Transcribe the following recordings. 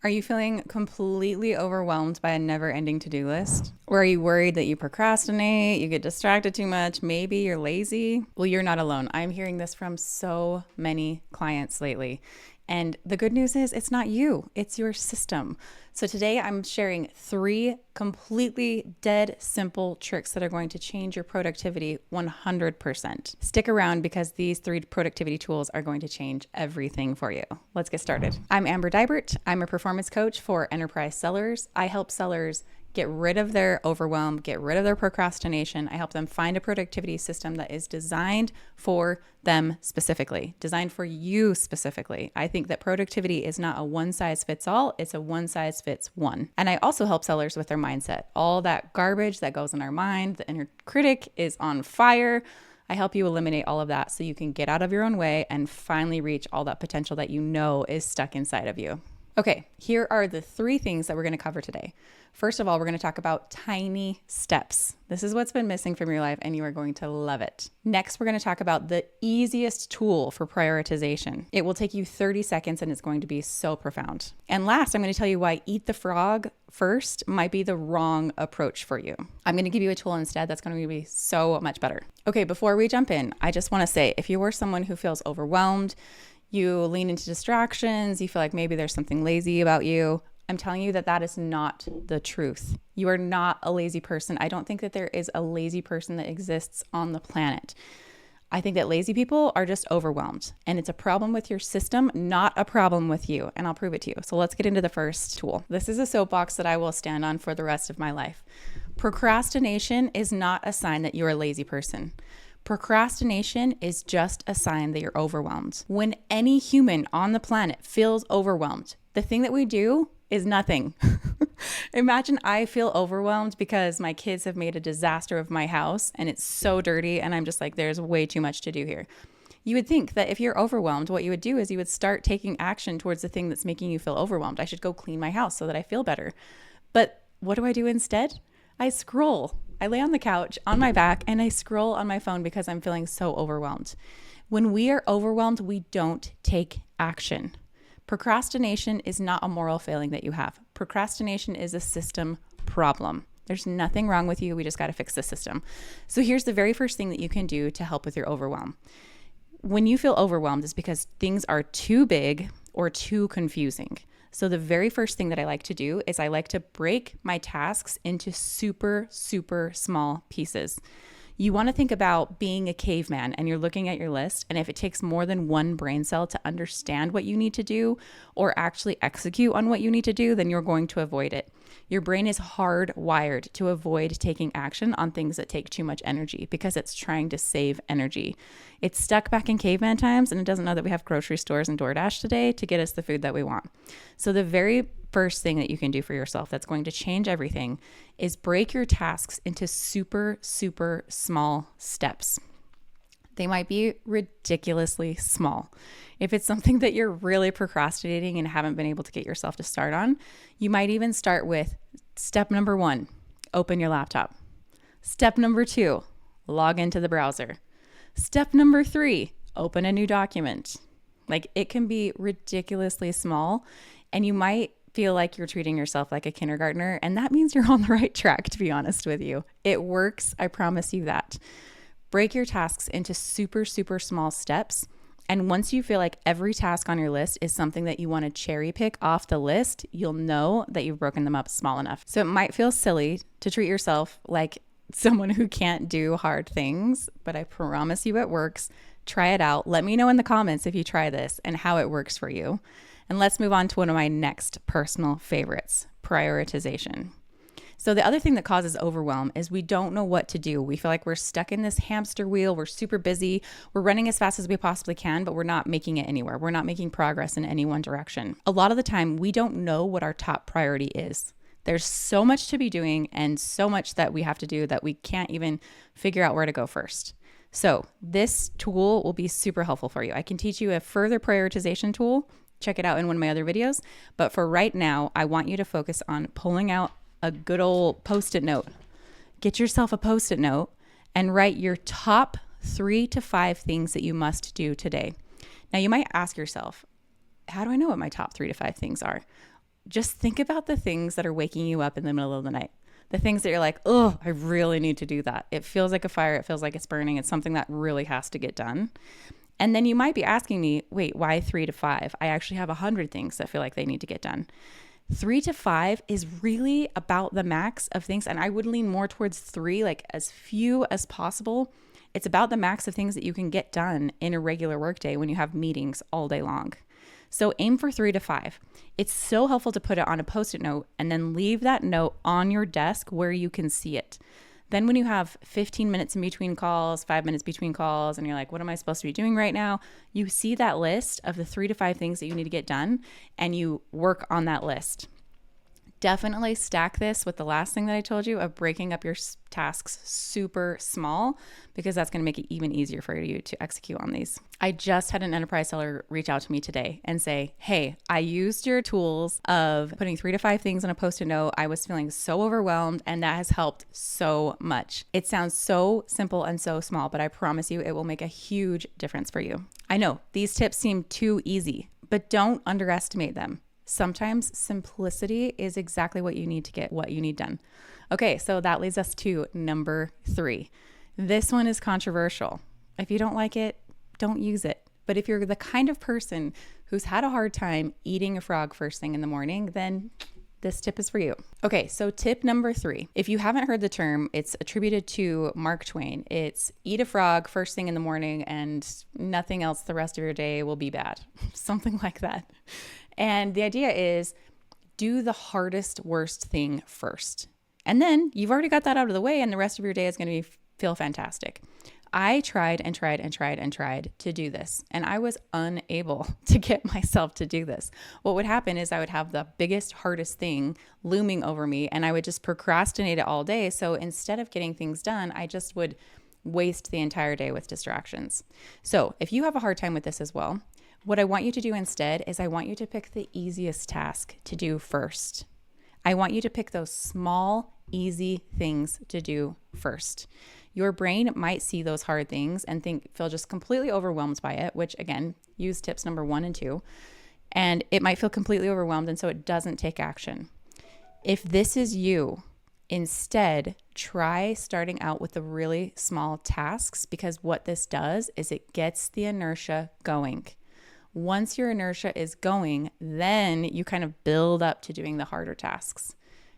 Are you feeling completely overwhelmed by a never-ending to-do list? Or are you worried that you procrastinate, you get distracted too much, maybe you're lazy? Well, you're not alone. I'm hearing this from so many clients lately. And the good news is it's not you, it's your system. So today I'm sharing 3 completely dead simple tricks that are going to change your productivity 100%. Stick around because these 3 productivity tools are going to change everything for you. Let's get started. I'm Amber Dybert. I'm a performance coach for enterprise sellers. I help sellers get rid of their overwhelm, get rid of their procrastination. I help them find a productivity system that is designed for them specifically, designed for you specifically. I think that productivity is not a one size fits all, it's a one size fits one. And I also help sellers with their mindset. All that garbage that goes in our mind, the inner critic is on fire. I help you eliminate all of that so you can get out of your own way and finally reach all that potential that you know is stuck inside of you. Okay, here are the 3 things that we're going to cover today. First of all, we're going to talk about tiny steps. This is what's been missing from your life, and you are going to love it. Next, we're going to talk about the easiest tool for prioritization. It will take you 30 seconds, and it's going to be so profound. And last, I'm going to tell you why eat the frog first might be the wrong approach for you. I'm going to give you a tool instead that's going to be so much better. Okay, before we jump in, I just want to say, if you are someone who feels overwhelmed, you lean into distractions, you feel like maybe there's something lazy about you, I'm telling you that that is not the truth. You are not a lazy person. I don't think that there is a lazy person that exists on the planet. I think that lazy people are just overwhelmed, and it's a problem with your system, not a problem with you, and I'll prove it to you. So let's get into the first tool. This is a soapbox that I will stand on for the rest of my life. Procrastination is not a sign that you're a lazy person. Procrastination is just a sign that you're overwhelmed. When any human on the planet feels overwhelmed, the thing that we do is nothing. Imagine I feel overwhelmed because my kids have made a disaster of my house and it's so dirty and I'm just like, there's way too much to do here. You would think that if you're overwhelmed, what you would do is you would start taking action towards the thing that's making you feel overwhelmed. I should go clean my house so that I feel better. But what do I do instead? I scroll. I lay on the couch on my back and I scroll on my phone because I'm feeling so overwhelmed. When we are overwhelmed, we don't take action. Procrastination is not a moral failing that you have. Procrastination is a system problem. There's nothing wrong with you. We just got to fix the system. So here's the very first thing that you can do to help with your overwhelm. When you feel overwhelmed, it's because things are too big or too confusing. So the very first thing that I like to do is I like to break my tasks into super, super small pieces. You want to think about being a caveman and you're looking at your list, and if it takes more than one brain cell to understand what you need to do or actually execute on what you need to do, then you're going to avoid it. Your brain is hardwired to avoid taking action on things that take too much energy because it's trying to save energy. It's stuck back in caveman times and it doesn't know that we have grocery stores and DoorDash today to get us the food that we want. So the very first thing that you can do for yourself that's going to change everything is break your tasks into super, super small steps. They might be ridiculously small. If it's something that you're really procrastinating and haven't been able to get yourself to start on, you might even start with step number 1, open your laptop. Step number 2, log into the browser. Step number 3, open a new document. Like, it can be ridiculously small, and you might feel like you're treating yourself like a kindergartner, and that means you're on the right track, to be honest with you. It works, I promise you that. Break your tasks into super, super small steps. And once you feel like every task on your list is something that you want to cherry pick off the list, you'll know that you've broken them up small enough. So it might feel silly to treat yourself like someone who can't do hard things, but I promise you it works. Try it out. Let me know in the comments if you try this and how it works for you. And let's move on to one of my next personal favorites, prioritization. So the other thing that causes overwhelm is we don't know what to do. We feel like we're stuck in this hamster wheel. We're super busy. We're running as fast as we possibly can, but we're not making it anywhere. We're not making progress in any one direction. A lot of the time, we don't know what our top priority is. There's so much to be doing and so much that we have to do that we can't even figure out where to go first. So this tool will be super helpful for you. I can teach you a further prioritization tool. Check it out in one of my other videos. But for right now, I want you to focus on pulling out a good old Post-it note. Get yourself a Post-it note and write your top 3 to 5 things that you must do today. Now, you might ask yourself, how do I know what my top 3 to 5 things are? just think about the things that are waking you up in the middle of the night. The things that you're like, oh, I really need to do that. It feels like a fire. It feels like it's burning. It's something that really has to get done. And then you might be asking me, wait, why 3 to 5? I actually have 100 things that feel like they need to get done. 3 to 5 is really about the max of things. And I would lean more towards 3, like as few as possible. It's about the max of things that you can get done in a regular workday when you have meetings all day long. So aim for 3 to 5. It's so helpful to put it on a Post-it note and then leave that note on your desk where you can see it. Then when you have 15 minutes in between calls, 5 minutes between calls, and you're like, what am I supposed to be doing right now? You see that list of the 3 to 5 things that you need to get done, and you work on that list. Definitely stack this with the last thing that I told you of breaking up your tasks super small, because that's going to make it even easier for you to execute on these. I just had an enterprise seller reach out to me today and say, hey, I used your tools of putting 3 to 5 things on a Post-it note. I was feeling so overwhelmed, and that has helped so much. It sounds so simple and so small, but I promise you it will make a huge difference for you. I know these tips seem too easy, but don't underestimate them. Sometimes simplicity is exactly what you need to get what you need done. Okay, so that leads us to number 3. This one is controversial. If you don't like it, don't use it. But if you're the kind of person who's had a hard time eating a frog first thing in the morning, then this tip is for you. Okay, so tip number 3. If you haven't heard the term, it's attributed to Mark Twain. It's eat a frog first thing in the morning and nothing else the rest of your day will be bad. Something like that. And the idea is do the hardest, worst thing first. And then you've already got that out of the way and the rest of your day is going to feel fantastic. I tried to do this, and I was unable to get myself to do this. What would happen is I would have the biggest, hardest thing looming over me, and I would just procrastinate it all day. So instead of getting things done, I just would waste the entire day with distractions. So if you have a hard time with this as well, what I want you to do instead is I want you to pick the easiest task to do first. I want you to pick those small, easy things to do first. Your brain might see those hard things and feel just completely overwhelmed by it, which again, use tips number 1 and 2. And it might feel completely overwhelmed, and so it doesn't take action. If this is you, instead, try starting out with the really small tasks, because what this does is it gets the inertia going. Once your inertia is going, then you kind of build up to doing the harder tasks.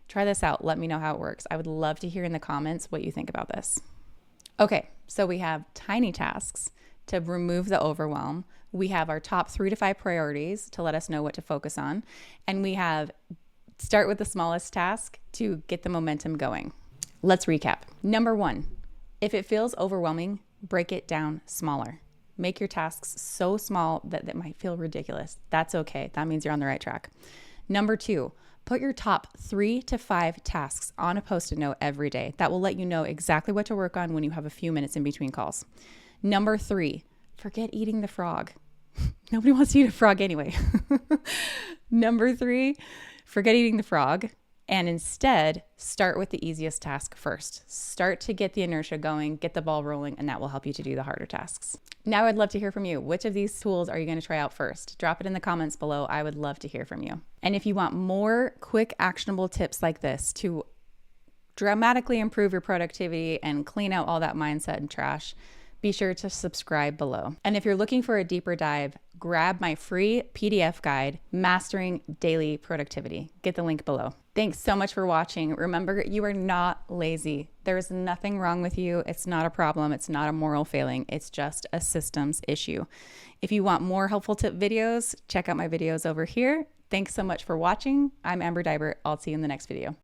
Try this out. Let me know how it works. I would love to hear in the comments what you think about this. Okay, so we have tiny tasks to remove the overwhelm. We have our top 3 to 5 priorities to let us know what to focus on. And we have start with the smallest task to get the momentum going. Let's recap. Number 1, if it feels overwhelming, break it down smaller. Make your tasks so small that it might feel ridiculous. That's okay. That means you're on the right track. Number 2, put your top 3 to 5 tasks on a Post-it note every day. That will let you know exactly what to work on when you have a few minutes in between calls. Number 3, forget eating the frog. Nobody wants to eat a frog anyway. Number 3, forget eating the frog. And instead, start with the easiest task first. Start to get the inertia going, get the ball rolling, and that will help you to do the harder tasks. Now I'd love to hear from you. Which of these tools are you going to try out first? Drop it in the comments below. I would love to hear from you. And if you want more quick, actionable tips like this to dramatically improve your productivity and clean out all that mindset and trash, be sure to subscribe below. And if you're looking for a deeper dive, grab my free PDF guide, Mastering Daily Productivity. Get the link below. Thanks so much for watching. Remember, you are not lazy. There is nothing wrong with you. It's not a problem. It's not a moral failing. It's just a systems issue. If you want more helpful tip videos, check out my videos over here. Thanks so much for watching. I'm Amber Dibert. I'll see you in the next video.